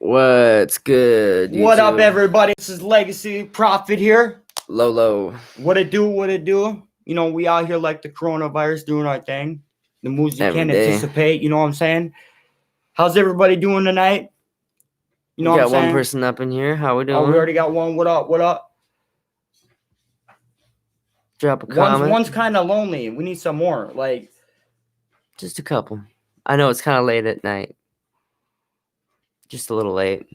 What's good, What up, YouTube? everybody? This is Legacy Prophet here. Lolo. What it do? What it do? You know, we out here like the coronavirus doing our thing. The moves you Every can't day. anticipate. You know what I'm saying? How's everybody doing tonight? You know We what I'm got one saying? person up in here. How we doing? Oh, we already got one. What up? What up? Drop a comment. One's kind of lonely. We need some more. Like, just a couple. I know it's kind of late at night. Just a little late.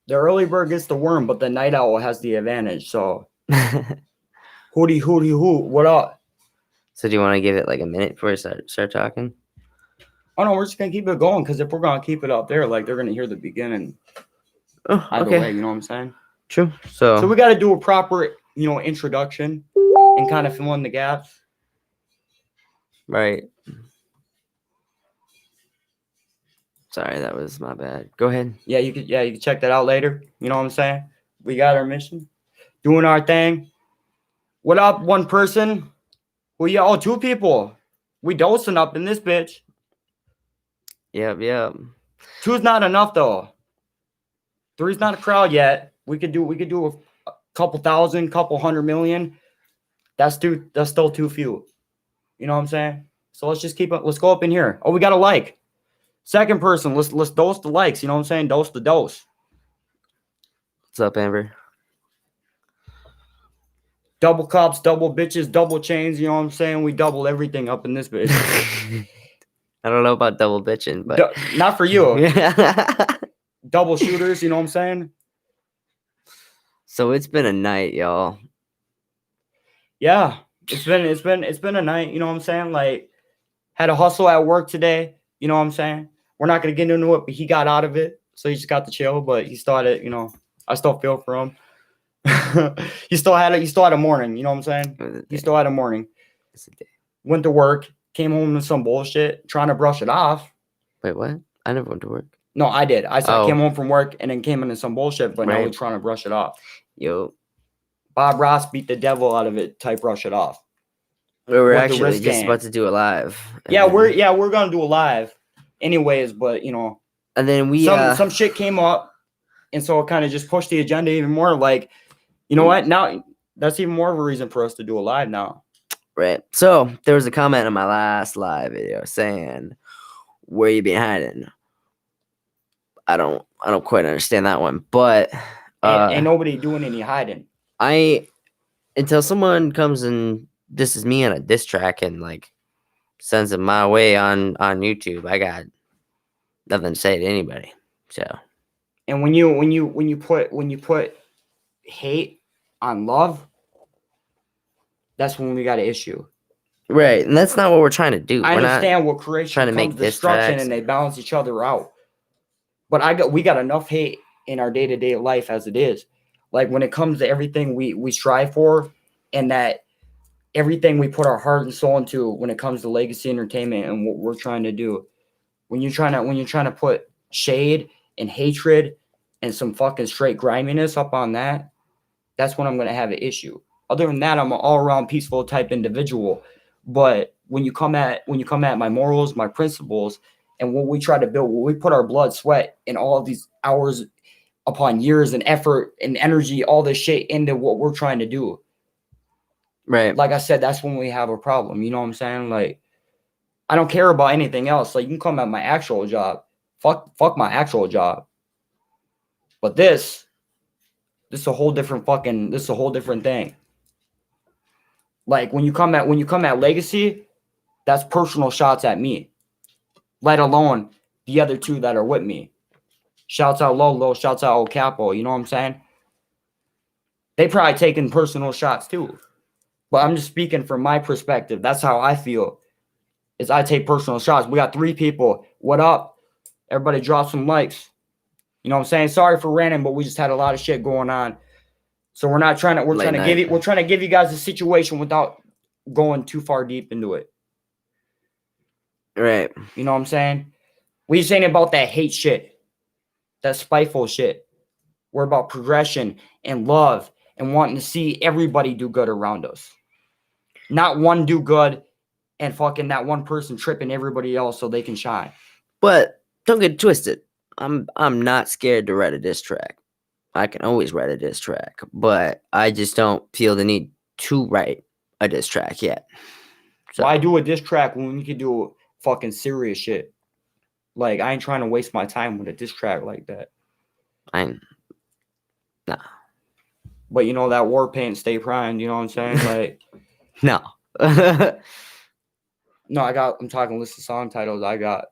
the early bird gets the worm, but the night owl has the advantage. So, hootie, hoo. What up? So do you want to give it like a minute before we start talking? Oh no, we're just gonna keep it going because if we're gonna keep it up there, like they're gonna hear the beginning. Oh, Either okay. way, you know what I'm saying? True. So we got to do a proper, introduction and kind of fill in the gaps. Right. Sorry, that was my bad. Go ahead. Yeah, you can check that out later. You know what I'm saying? We got our mission, doing our thing. What up, one person? Well, yeah, oh, two people. We dosing up in this bitch. Yep. Two's not enough though. Three's not a crowd yet. We could do a couple thousand, couple 100 million. That's still too few. You know what I'm saying? So let's just keep it. Let's go up in here. Oh, we got a like. Second person, let's dose the likes. You know what I'm saying? Dose the dose. What's up, Amber? Double cops, double bitches, double chains. You know what I'm saying? We double everything up in this bitch. I don't know about double bitching, but not for you. Double shooters. You know what I'm saying? So it's been a night, y'all. Yeah, it's been a night. You know what I'm saying? Like, had a hustle at work today. You know what I'm saying? We're not gonna get into it, but he got out of it, so he just got to chill. But he started. I still feel for him. He still had a morning. You know what I'm saying? He still had a morning. Went to work, came home with some bullshit, trying to brush it off. Wait, what? I never went to work. No, I did. I came home from work and then came into some bullshit, but now we're trying to brush it off. Yo. Bob Ross beat the devil out of it. Type brush it off. We're actually just about to do it live. We're gonna do it live, anyways. But and then we some shit came up, and so it kind of just pushed the agenda even more. Like, you know what? Now that's even more of a reason for us to do it live now. Right. So there was a comment on my last live video saying, "Where you been hiding?" I don't quite understand that one, but ain't nobody doing any hiding. Until someone comes and disses me on a diss track and like sends it my way on YouTube, I got nothing to say to anybody. So, and when you put hate on love, that's when we got an issue. Right, and that's not what we're trying to do. I understand what creation trying to make destruction, and they balance each other out. But we got enough hate in our day-to-day life as it is. Like when it comes to everything we strive for, and that everything we put our heart and soul into when it comes to legacy entertainment and what we're trying to do. When you're trying to put shade and hatred and some fucking straight griminess up on that, that's when I'm gonna have an issue. Other than that, I'm an all-around peaceful type individual. But when you come at my morals, my principles, and what we try to build, when we put our blood, sweat, and all of these hours upon years and effort and energy, all this shit into what we're trying to do. Right. Like I said, that's when we have a problem. You know what I'm saying? Like, I don't care about anything else. Like, you can come at my actual job. Fuck my actual job. But this is a whole different thing. Like when you come at legacy, that's personal shots at me. Let alone the other two that are with me. Shouts out Lolo, shouts out El Capo, you know what I'm saying? They probably taking personal shots too. But I'm just speaking from my perspective. That's how I feel. Is I take personal shots. We got 3 people. What up? Everybody drop some likes. You know what I'm saying? Sorry for ranting, but we just had a lot of shit going on. So we're trying to give you guys a situation without going too far deep into it. Right. You know what I'm saying? We just ain't about that hate shit. That spiteful shit. We're about progression and love and wanting to see everybody do good around us. Not one do good and fucking that one person tripping everybody else so they can shine. But don't get twisted. I'm not scared to write a diss track. I can always write a diss track, but I just don't feel the need to write a diss track yet. So Why do a diss track when you can do fucking serious shit? Like, I ain't trying to waste my time with a diss track like that. I'm nah. But you know that war paint stay primed, you know what I'm saying? Like, No. no, I'm talking list of song titles I got.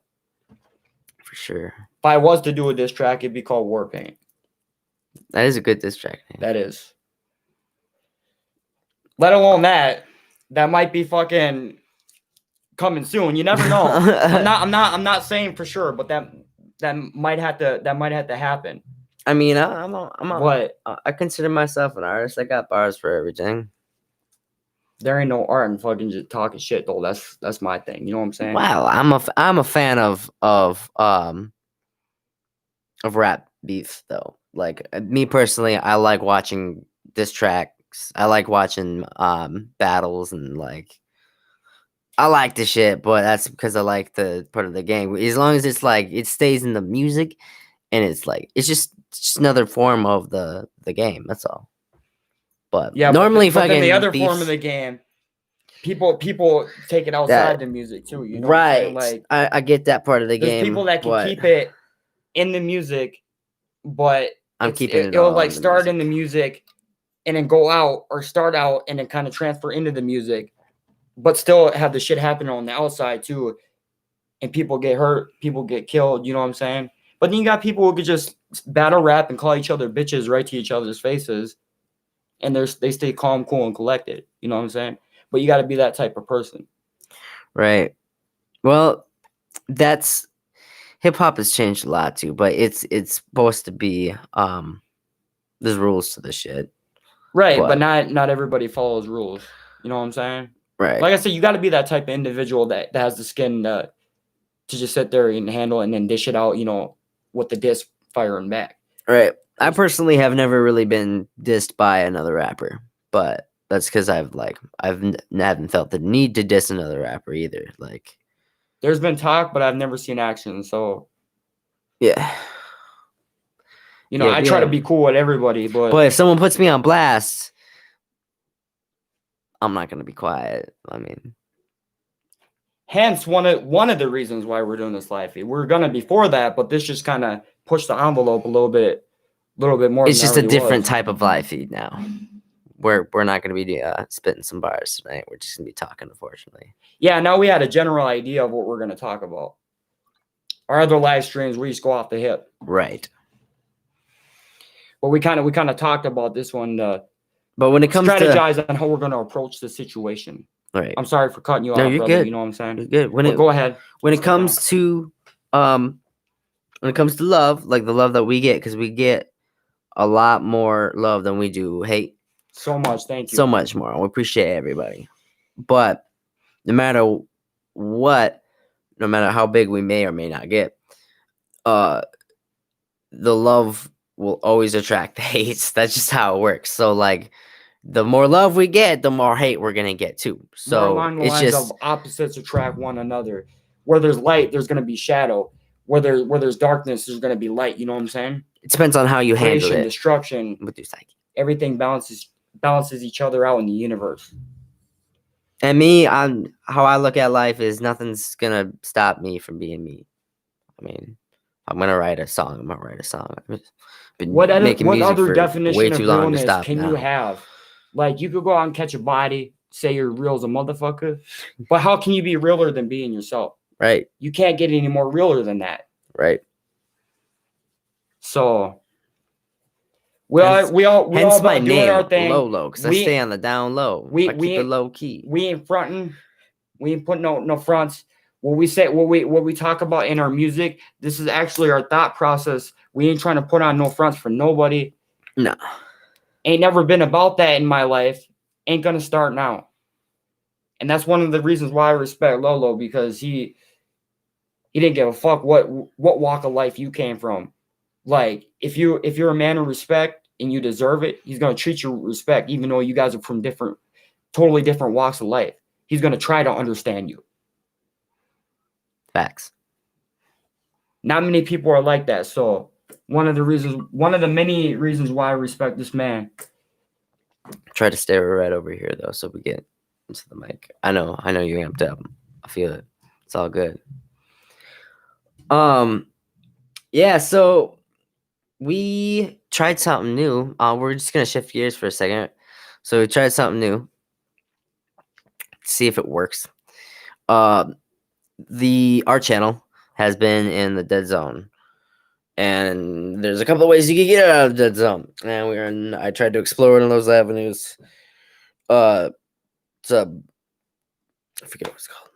For sure. If I was to do a diss track, it'd be called War Paint. That is a good diss track name. That is. Let alone that might be fucking coming soon. You never know. I'm not saying for sure, but that might have to happen. I mean, I consider myself an artist. I got bars for everything. There ain't no art in fucking just talking shit though. That's my thing. You know what I'm saying? Wow, I'm a fan of rap beef though. Like me personally, I like watching diss tracks. I like watching battles and like I like the shit, but that's because I like the part of the game. As long as it's like it stays in the music and it's like it's just another form of the game. That's all. But yeah, normally, but then the other beefs, form of the game, people take it outside the music too. You know right? What I'm saying? Like I get that part of the there's game. People that can keep it in the music, but I'm keeping it. It'll like start in the music and then go out or start out and then kind of transfer into the music, but still have the shit happen on the outside too. And people get hurt, people get killed, you know what I'm saying? But then you got people who could just battle rap and call each other bitches right to each other's faces. And they stay calm, cool, and collected. You know what I'm saying? But you got to be that type of person. Right. Well, that's hip hop has changed a lot too, but it's supposed to be there's rules to the shit. Right, but not everybody follows rules. You know what I'm saying? Right. Like I said, you got to be that type of individual that has the skin to just sit there and handle it and then dish it out, you know, with the disc firing back. Right. I personally have never really been dissed by another rapper, but that's because I haven't felt the need to diss another rapper either. Like, there's been talk, but I've never seen action. So, yeah, you know, I try to be cool with everybody, but if someone puts me on blast, I'm not gonna be quiet. I mean, hence one of the reasons why we're doing this live feed. We're gonna before that, but this just kind of pushed the envelope a little bit more. It's just a different type of live feed now. We're not going to be spitting some bars tonight. We're just going to be talking, unfortunately. Yeah, now we had a general idea of what we're going to talk about. Our other live streams, we just go off the hip. Right. But we kind of talked about this one. But when it comes strategize on how we're going to approach the situation. Right. I'm sorry for cutting you off, you're brother. Good. You know what I'm saying? You're good. Go ahead. When it comes to love, like the love that we get, because we get a lot more love than we do hate. So much, thank you. So much more. We appreciate everybody. But no matter what, no matter how big we may or may not get, the love will always attract the hates. That's just how it works. So like the more love we get, the more hate we're gonna get too. So more along the lines of opposites attract one another. Where there's light, there's gonna be shadow. Where there's darkness, there's gonna be light. You know what I'm saying? It depends on how you handle it. Destruction with your psyche. Everything balances each other out in the universe. And me, how I look at life is nothing's gonna stop me from being me. I mean, I'm gonna write a song. I'm gonna write a song. I've been what making other music for definition way of too long to realness stop can now. you have? Like you could go out and catch a body, say you're real as a motherfucker, but how can you be realer than being yourself? Right. You can't get any more realer than that. Right. So we all my doing name, our thing. low, because I stay on the down low. I keep it low key. We ain't fronting. We ain't putting no fronts. What we talk about in our music, this is actually our thought process. We ain't trying to put on no fronts for nobody. No. Ain't never been about that in my life. Ain't gonna start now. And that's one of the reasons why I respect Lolo, because he didn't give a fuck what walk of life you came from. Like if you're a man of respect and you deserve it, he's gonna treat you with respect, even though you guys are from totally different walks of life. He's gonna try to understand you. Facts. Not many people are like that. So one of the many reasons why I respect this man. Try to stay right over here though, so we get into the mic. I know you're amped up. I feel it. It's all good. Yeah, so we tried something new. We're just gonna shift gears for a second. So we tried something new. See if it works. Our channel has been in the dead zone, and there's a couple of ways you can get out of the dead zone. And I tried to explore one of those avenues. It's a, I forget what it's called.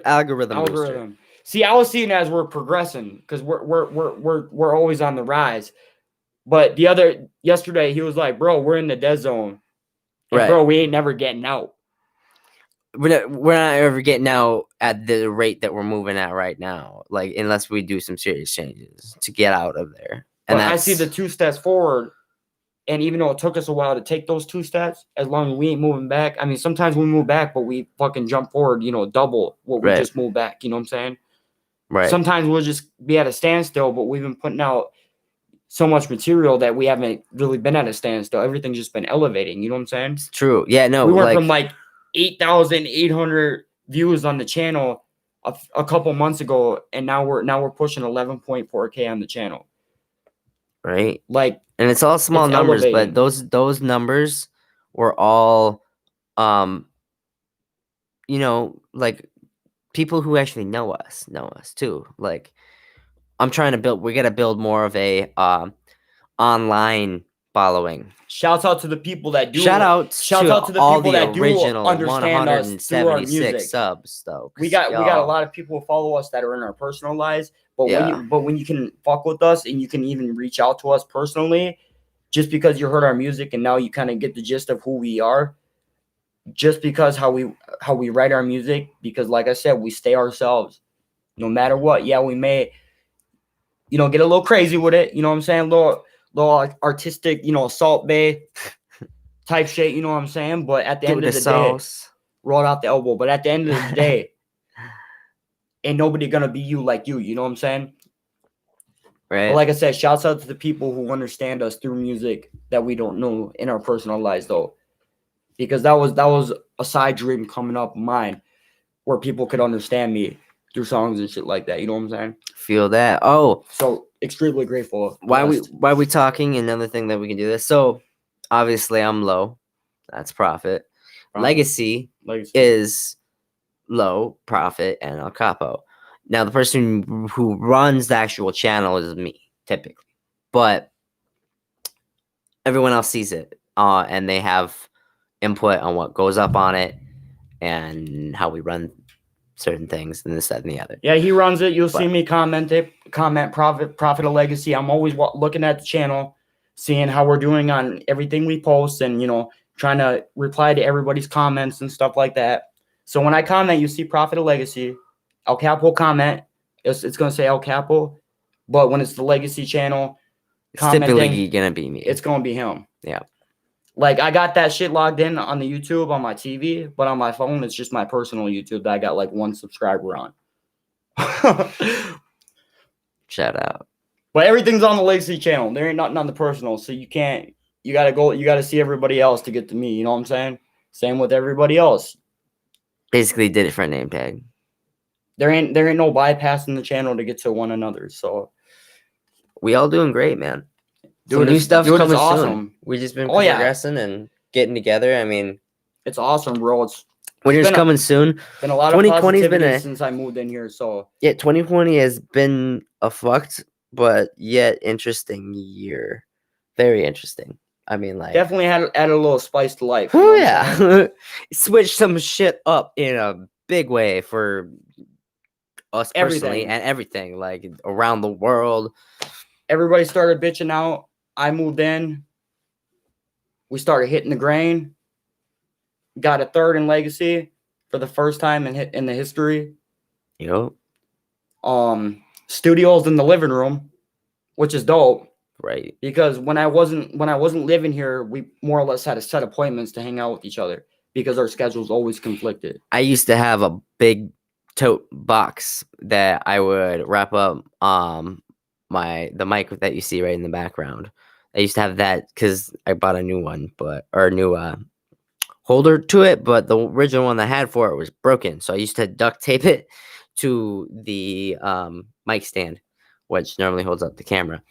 Algorithm booster. See, I was seeing as we're progressing because we're always on the rise. But yesterday he was like, "Bro, we're in the dead zone, and Right. bro, we ain't never getting out. We're not ever getting out at the rate that we're moving at right now. Like unless we do some serious changes to get out of there." And I see the 2 steps forward. And even though it took us a while to take those 2 steps, as long as we ain't moving back, I mean, sometimes we move back, but we fucking jump forward, double what we just moved back. You know what I'm saying? Right. Sometimes we'll just be at a standstill, but we've been putting out so much material that we haven't really been at a standstill. Everything's just been elevating. You know what I'm saying? It's true. Yeah, no. We went from like 8,800 views on the channel a couple months ago, and now we're pushing 11.4K on the channel. Right. Like, and it's all small numbers, elevating. But those numbers were all, like people who actually know us too. Like, I'm trying to build. We got to build more of a online following. Shouts out to the people that do. Shout out to the people that original do understand us through our 176 music. subs, though. We got a lot of people who follow us that are in our personal lives. But when you can fuck with us and you can even reach out to us personally, just because you heard our music and now you kind of get the gist of who we are, just because how we write our music. Because like I said, we stay ourselves, no matter what. Yeah, we may, get a little crazy with it. You know what I'm saying? Little artistic, Salt Bay type shit. You know what I'm saying? But at the end of the day, roll out the elbow. But at the end of the day, ain't nobody gonna be you like you. You know what I'm saying? Right. But like I said, shouts out to the people who understand us through music that we don't know in our personal lives, though, because that was a side dream coming up of mine, where people could understand me through songs and shit like that. You know what I'm saying? Feel that. Oh, so extremely grateful. Why we talking? Another thing that we can do this. So obviously I'm low. That's profit. Legacy is low, profit, and El Capo. Now the person who runs the actual channel is me, typically, but everyone else sees it, and they have input on what goes up on it and how we run certain things and this, that, and the other. Yeah, he runs it. You'll see me comment profit of legacy. I'm always looking at the channel, seeing how we're doing on everything we post, and trying to reply to everybody's comments and stuff like that. So when I comment, you see profit of legacy. El Capo comment. It's gonna say El Capo, but when it's the legacy channel, it's typically gonna be me. It's gonna be him. Yeah. Like, I got that shit logged in on the YouTube on my TV, but on my phone, it's just my personal YouTube that I got like 1 subscriber on. Shout out. But everything's on the Legacy channel. There ain't nothing on the personal, so you gotta see everybody else to get to me. You know what I'm saying? Same with everybody else. Basically did it for a name tag. There ain't no bypassing the channel to get to one another. So we all doing great, man. Dude, new stuff coming awesome. Soon. We just been progressing and getting together. I mean, it's awesome, bro. Winter's coming soon. Been a lot of positivity since I moved in here. So yeah, 2020 has been a fucked but yet interesting year. Very interesting. I mean, like, definitely added a little spice to life. Oh yeah, switched some shit up in a big way for us personally and everything, like around the world. Everybody started bitching out. I moved in. We started hitting the grain. Got a third in Legacy for the first time in the history. Yep. Studios in the living room, which is dope. Right. Because when I wasn't living here, we more or less had to set appointments to hang out with each other because our schedules always conflicted. I used to have a big tote box that I would wrap up the mic that you see right in the background. I used to have that because I bought a new one, or a new holder to it, but the original one I had for it was broken. So I used to duct tape it to the mic stand, which normally holds up the camera.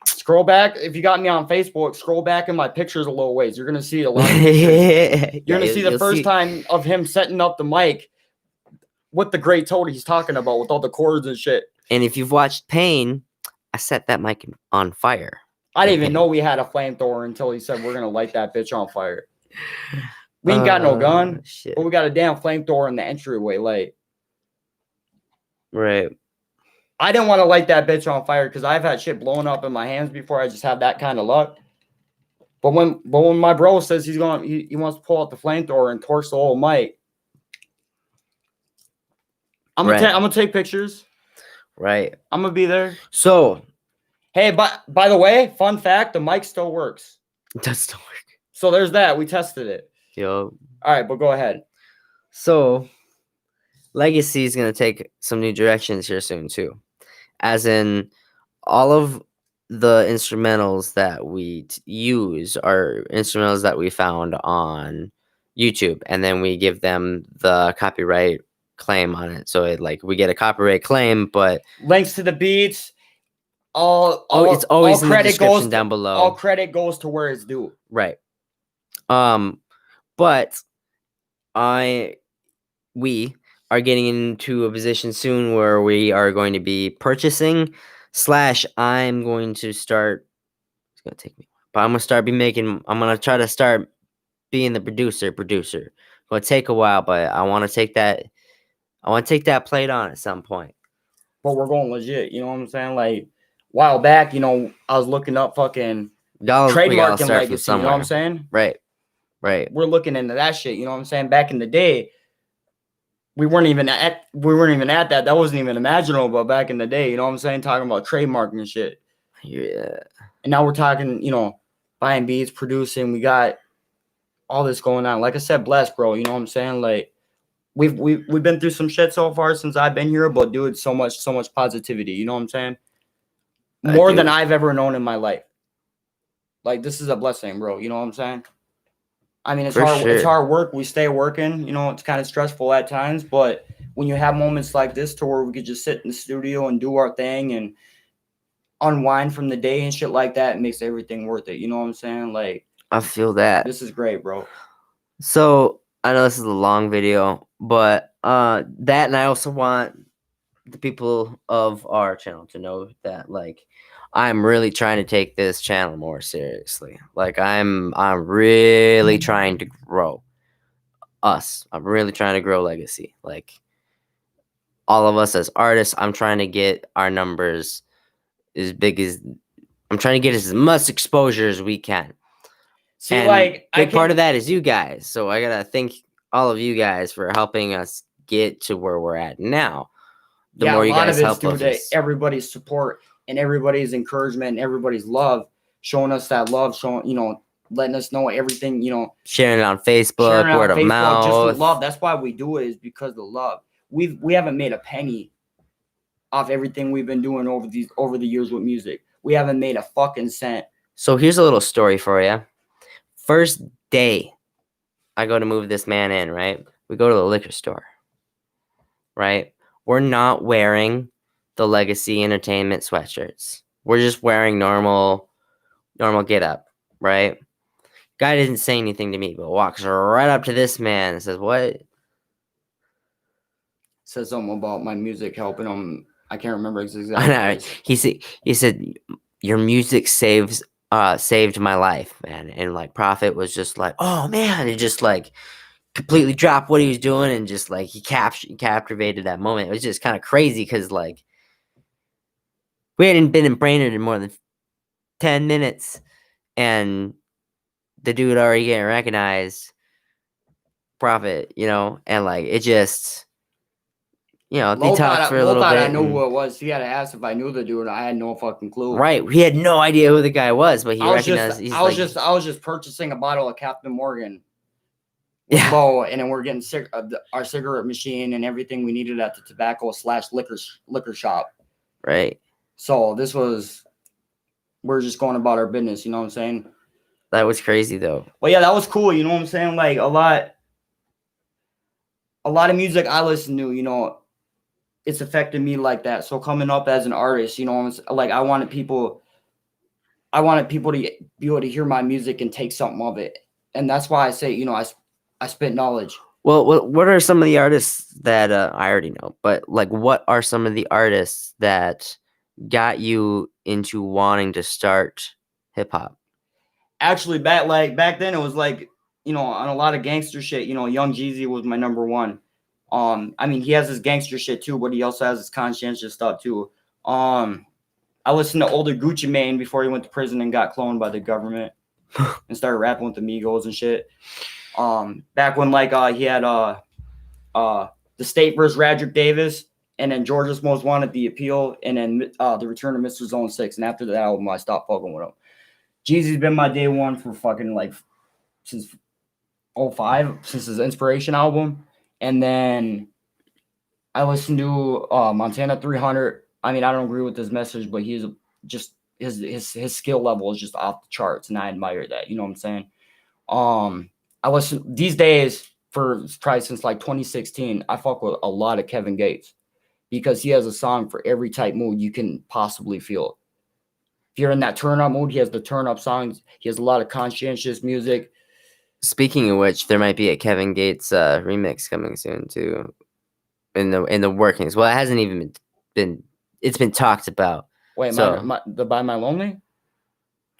Scroll back. If you got me on Facebook, scroll back in my pictures a little ways. You're gonna see a lot of pictures. You're gonna see the first time of him setting up the mic with the great toad he's talking about, with all the cords and shit. And if you've watched Pain, I set that mic on fire. I didn't even know we had a flamethrower until he said we're gonna light that bitch on fire. We ain't got no gun, but we got a damn flamethrower in the entryway light. Right. I didn't want to light that bitch on fire because I've had shit blowing up in my hands before. I just have that kind of luck. But when my bro says he wants to pull out the flamethrower and torch the whole mic, I'm gonna take pictures. Right. I'm gonna be there. So, hey, by the way, fun fact: the mic still works. It does still work. So there's that. We tested it. Yo. All right, but go ahead. So, Legacy is gonna take some new directions here soon too, as in all of the instrumentals that we use are instrumentals that we found on YouTube, and then we give them the copyright claim on it. So we get a copyright claim, but links to the beats, it's always all in the description down below. All credit goes to where it's due. Right. But we are getting into a position soon where we are going to be purchasing / I'm going to start. It's gonna take me, but I'm gonna try to start being the producer. It's gonna take a while, but I want to take that. I want to take that plate on at some point. But we're going legit. You know what I'm saying? Like a while back, I was looking up fucking trademarking Legacy. You know what I'm saying? Right. We're looking into that shit. You know what I'm saying? Back in the day, we weren't even at that. That wasn't even imaginable back in the day. You know what I'm saying? Talking about trademarking and shit. Yeah. And now we're talking, buying beats, producing. We got all this going on. Like I said, blessed, bro. You know what I'm saying? Like we've been through some shit so far since I've been here, but dude, so much positivity. You know what I'm saying? More than I've ever known in my life. Like this is a blessing, bro. You know what I'm saying? I mean, it's hard. Sure. It's hard work. We stay working. It's kind of stressful at times, but when you have moments like this, to where we could just sit in the studio and do our thing and unwind from the day and shit like that, it makes everything worth it. You know what I'm saying? Like, I feel that. This is great, bro. So I know this is a long video, but that, and I also want the people of our channel to know that, like, I'm really trying to take this channel more seriously. Like, I'm really trying to grow us. I'm really trying to grow Legacy. Like, all of us as artists, I'm trying to get our numbers as big as, I'm trying to get as much exposure as we can. See, and like, big part of that is you guys. So I gotta thank all of you guys for helping us get to where we're at now. The more you guys help us, everybody's support and everybody's encouragement and everybody's love, showing us that love, letting us know everything, sharing it on Facebook, word of mouth, just the love. That's why we do it, is because of the love. We haven't made a penny off everything we've been doing over the years with music. We haven't made a fucking cent. So here's a little story for you. First day I go to move this man in, right? We go to the liquor store, right? We're not wearing the Legacy Entertainment sweatshirts. We're just wearing normal get up, right? Guy didn't say anything to me, but walks right up to this man and says, "What?" Says something about my music helping him. I can't remember exactly. He said, "Your music saved my life, man." And like Prophet was just like, "Oh man," and just like completely dropped what he was doing and just like he captivated that moment. It was just kind of crazy because like we hadn't been in Brainerd in more than 10 minutes and the dude already getting recognized. Prophet, and like it just, they talked for a little bit. I knew who it was. He had to ask if I knew the dude. I had no fucking clue. Right, we had no idea who the guy was, but he recognized. I was just purchasing a bottle of Captain Morgan. was Yeah. low, and then we're getting our cigarette machine and everything we needed at the tobacco/liquor shop. Right. So we're just going about our business. You know what I'm saying? That was crazy though. But yeah, that was cool. You know what I'm saying? Like a lot of music I listen to, it's affected me like that. So coming up as an artist, like I wanted people to be able to hear my music and take something of it. And that's why I say, I spit knowledge. Well, what are some of the artists that I already know, but like, what are some of the artists that got you into wanting to start hip hop? Actually, back then, it was like, on a lot of gangster shit. Young Jeezy was my number one. I mean, he has his gangster shit too, but he also has his conscientious stuff too. I listened to older Gucci Mane before he went to prison and got cloned by the government and started rapping with the Migos and shit. Back when he had the State versus Radrick Davis, and then Georgia's Most Wanted, The Appeal, and then The Return of Mr. Zone 6. And after that album, I stopped fucking with him. Jeezy's been my day one for fucking like since 05, since his Inspiration album. And then I listened to Montana 300. I mean, I don't agree with his message, but he's just his skill level is just off the charts, and I admire that. You know what I'm saying? I listen these days for probably since like 2016. I fuck with a lot of Kevin Gates because he has a song for every type mood you can possibly feel. If you're in that turn up mood, he has the turn up songs. He has a lot of conscientious music. Speaking of which, there might be a Kevin Gates remix coming soon too, in the workings. Well, it hasn't even been. It's been talked about. Wait, so, the By My Lonely?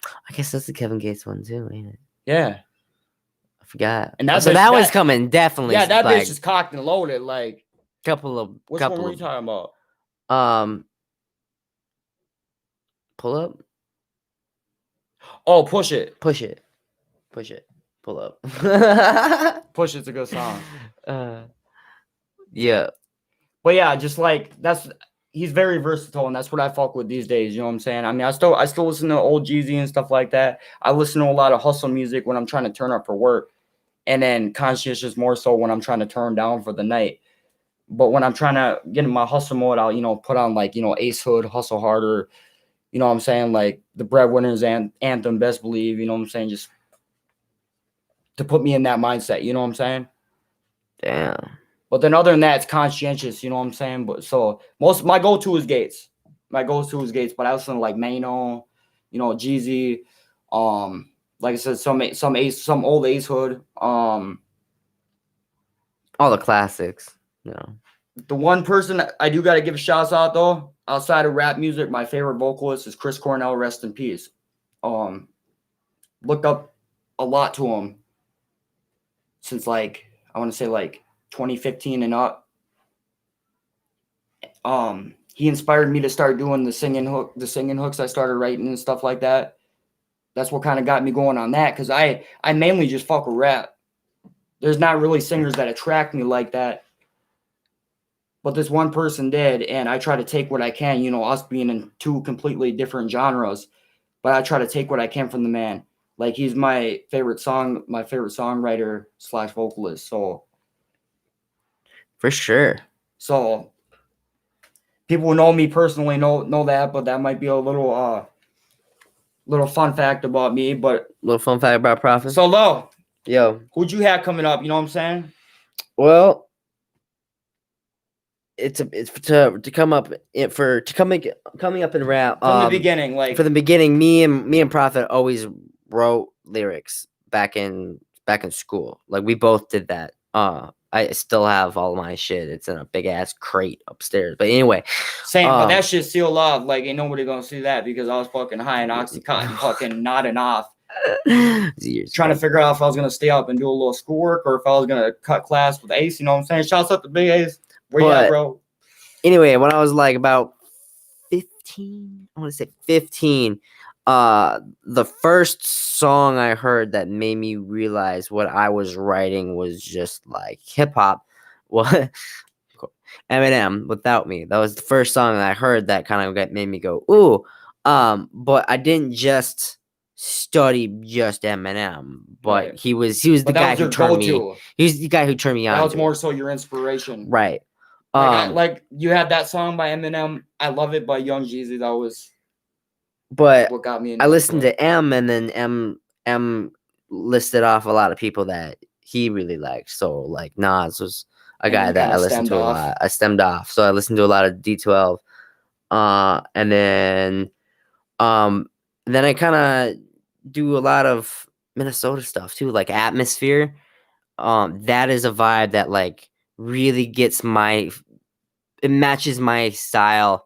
I guess that's the Kevin Gates one too, ain't it? Yeah. I forgot. And that so that one's coming definitely. Yeah, that like, bitch is cocked and loaded. Like which one were you talking about? Pull up. Oh, Push It. Push It. Push It. Pull up. Push It's a good song. Yeah. But yeah, just like he's very versatile, and that's what I fuck with these days. You know what I'm saying? I mean, I still listen to old Jeezy and stuff like that. I listen to a lot of hustle music when I'm trying to turn up for work, and then conscientious more so when I'm trying to turn down for the night. But when I'm trying to get in my hustle mode, I'll put on like Ace Hood, Hustle Harder. You know what I'm saying? Like the Breadwinners Anthem, Best Believe. You know what I'm saying? Just to put me in that mindset. You know what I'm saying? Damn. But then other than that, it's conscientious, you know what I'm saying? But so my go-to is Gates. But I listen to like Mano, Jeezy, like I said, some old Ace Hood. All the classics, The one person I do gotta give a shout out though, outside of rap music, my favorite vocalist is Chris Cornell, rest in peace. Looked up a lot to him since I want to say 2015 and up. He inspired me to start doing the singing hooks I started writing and stuff like that. That's what kind of got me going on that, because I mainly just fuck with rap. There's not really singers that attract me like that, but this one person did, and I try to take what I can, us being in two completely different genres, but I try to take what I can from the man. Like, he's my favorite songwriter / vocalist. So for sure. So people who know me personally know that, but that might be a little fun fact about me. But little fun fact about Prophet. So low, yo, who'd you have coming up? You know what I'm saying? Well, it's to come up coming up in rap from the beginning. Like, for the beginning, me and Prophet always wrote lyrics back in school. Like, we both did that. I still have all my shit. It's in a big ass crate upstairs. But anyway, same. But that shit's sealed off. Like, ain't nobody gonna see that because I was fucking high in Oxycontin, fucking nodding off, trying to figure out if I was gonna stay up and do a little schoolwork or if I was gonna cut class with Ace. You know what I'm saying? Shouts out to Big Ace. Where you at, bro? Anyway, when I was like about 15, I want to say 15. The first song I heard that made me realize what I was writing was just like hip hop. Well, Eminem, Without Me. That was the first song that I heard that kind of made me go, ooh. But I didn't just study just Eminem, but Right. he was the But that guy was who your turned me. go-to. He was the guy who turned me on. That was to more it. so your inspiration. Right. Like you had that song by Eminem, I Love It by Young Jeezy. That was but what got me into I listened it. to M, and then M listed off a lot of people that he really liked. So like Nas was a And guy you that kinda I listened stemmed to a off. lot. I stemmed off, so I listened to a lot of D12. And then I kind of do a lot of Minnesota stuff too, like Atmosphere. That is a vibe that like really gets it matches my style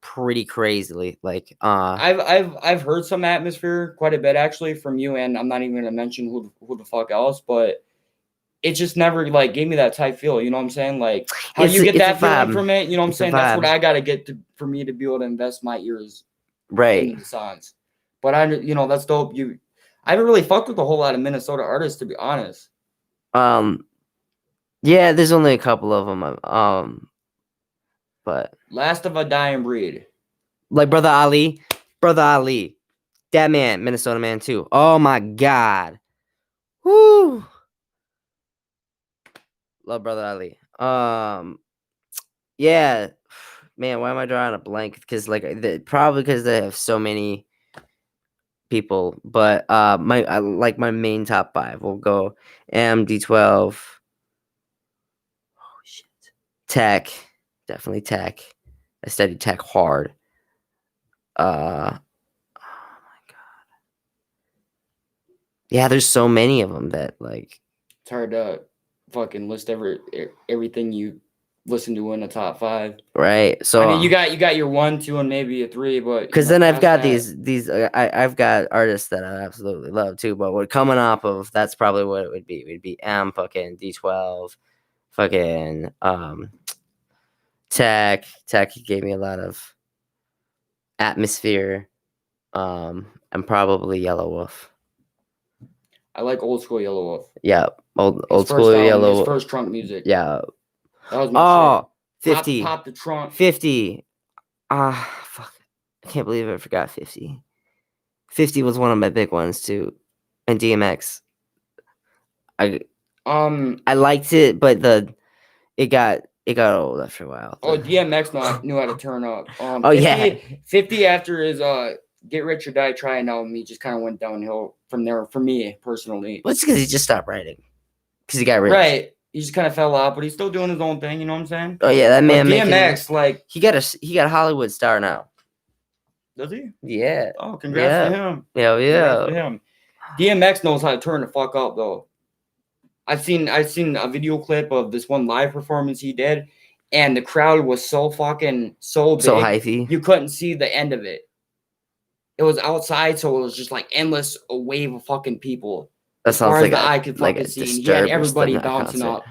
pretty crazily. Like I've heard some Atmosphere quite a bit actually from you, and I'm not even gonna mention who the fuck else, but it just never like gave me that type feel. You know what I'm saying? Like how you get it's a that feeling vibe. from it. You know what I'm It's a saying? That's what vibe. I gotta get for me to be able to invest my ears Right. into the songs. But that's dope. I haven't really fucked with a whole lot of Minnesota artists, to be honest. Yeah, there's only a couple of them. But Last of a Dying Breed. like Brother Ali, that man, Minnesota man too. Oh my God, whoo, love Brother Ali. Yeah, man, why am I drawing a blank? Because probably because they have so many people. But my main top 5 will go MD12. Oh shit, Tech, definitely Tech. I studied Tech hard. Oh my God. Yeah, there's so many of them that like It's hard to fucking list everything you listen to in the top 5. right. So I mean, you got your 1, 2, and maybe a 3, but because then I've got past these I've got artists that I absolutely love too. But what coming off of that's probably what it would be. It would be M, fucking D12, fucking Tech. Tech gave me a lot of Atmosphere. And probably Yellow Wolf. I like old school Yellow Wolf. Yeah, old His school first album, Yellow. his first trunk music. Yeah. That was my shit. 50. Pop the trunk. 50. Fuck. I can't believe I forgot 50. 50 was one of my big ones too. And DMX. I liked it, but it got old after a while. Oh, DMX knew how to turn up. 50 after his Get Rich or Die Trying album, he just kind of went downhill from there for me personally. Well, it's because he just stopped writing. Because he got rich. Right. He just kind of fell out, but he's still doing his own thing. You know what I'm saying? Oh yeah, that man. DMX, like he got a Hollywood star now. Does he? Yeah. Oh, congrats to him. Hell yeah. Congrats to him. DMX knows how to turn the fuck up though. I've seen a video clip of this one live performance he did, and the crowd was so big, so hypey. You couldn't see the end of it. It was outside, so it was just like endless a wave of fucking people. That as far sounds as the eye could fucking see, and he had everybody bouncing up.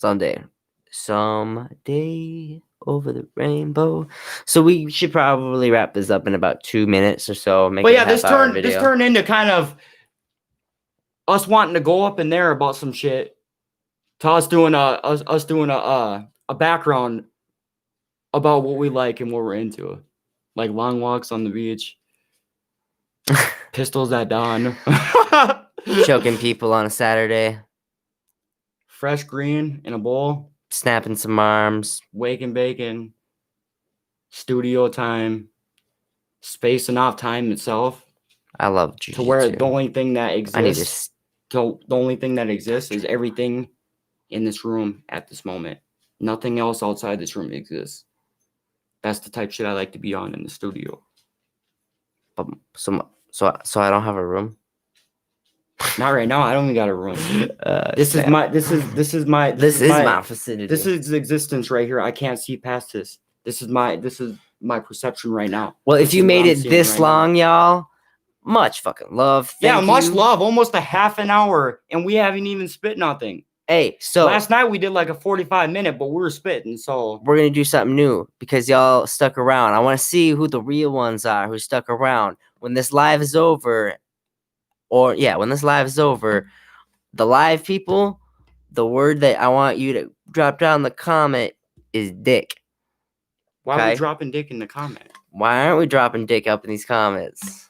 Oh, man. Someday over the rainbow. So we should probably wrap this up in about 2 minutes or so. But yeah, this turned into kind of us wanting to go up in there about some shit. To us doing a background about what we like and what we're into, like long walks on the beach, pistols at dawn, choking people on a Saturday, fresh green in a bowl, snapping some arms, wake and bacon, studio time, spacing off time itself. I love jiu-jitsu. To where the only thing that exists, the only thing that exists is everything in this room at this moment. Nothing else outside this room exists. That's the type of shit I like to be on in the studio. But so I don't have a room. Not right now. I don't even got a room. This is my facility. This is existence right here. I can't see past this. This is my perception right now. Well, if you made it this long, y'all, much fucking love. Much love. Almost a half an hour, and we haven't even spit nothing. Hey, so last night we did like a 45-minute, but we were spitting. So we're gonna do something new because y'all stuck around. I want to see who the real ones are who stuck around when this live is over. When this live is over, the live people, the word that I want you to drop down in the comment is dick. Why are we dropping dick in the comment? Why aren't we dropping dick up in these comments?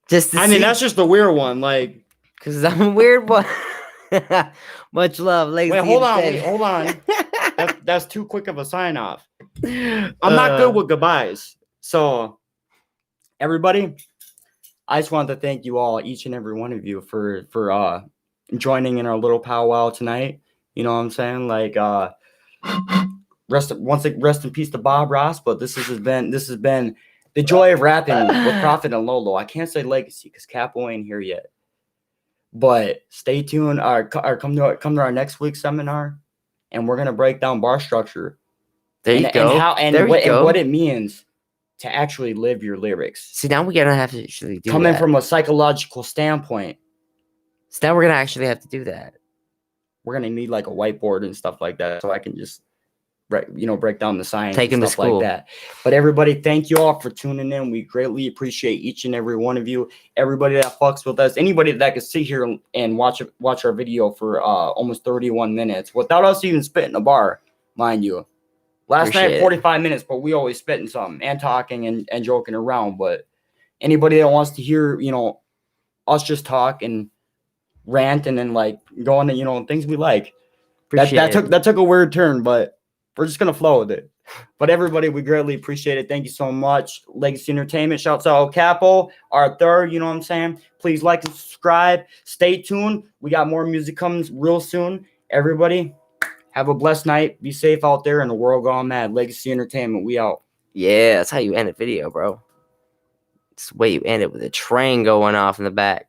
Just to I mean, see, that's just the weird one. Like, because I'm a weird one. Much love, Legacy. wait, hold on, hold on. That's too quick of a sign off. I'm not good with goodbyes. So, everybody, I just wanted to thank you all, each and every one of you, for joining in our little powwow tonight. You know what I'm saying? Like, rest in peace to Bob Ross. But this has been the joy of rapping with Prophet and Lolo. I can't say legacy because Capo ain't here yet. But stay tuned. Come to our next week's seminar, and we're gonna break down bar structure. There you go. And what it means to actually live your lyrics. See, now we're gonna have to actually do coming that. From a psychological standpoint. So now we're gonna actually have to do that. We're gonna need like a whiteboard and stuff like that, so I can just break down the science, take and them stuff to school like that. But everybody, thank you all for tuning in. We greatly appreciate each and every one of you. Everybody that fucks with us, anybody that could sit here and watch our video for almost 31 minutes without us even spitting a bar, mind you. Last night 45 minutes, but we always spitting something and talking and joking around. But anybody that wants to hear, us just talk and rant and then like go on to things we like. That took a weird turn, but we're just gonna flow with it. But everybody, we greatly appreciate it. Thank you so much. Legacy Entertainment. Shouts out Capo, our third. You know what I'm saying? Please like and subscribe. Stay tuned. We got more music coming real soon. Everybody, have a blessed night. Be safe out there in the world gone mad. Legacy Entertainment. We out. Yeah, that's how you end a video, bro. It's the way you end it, with a train going off in the back.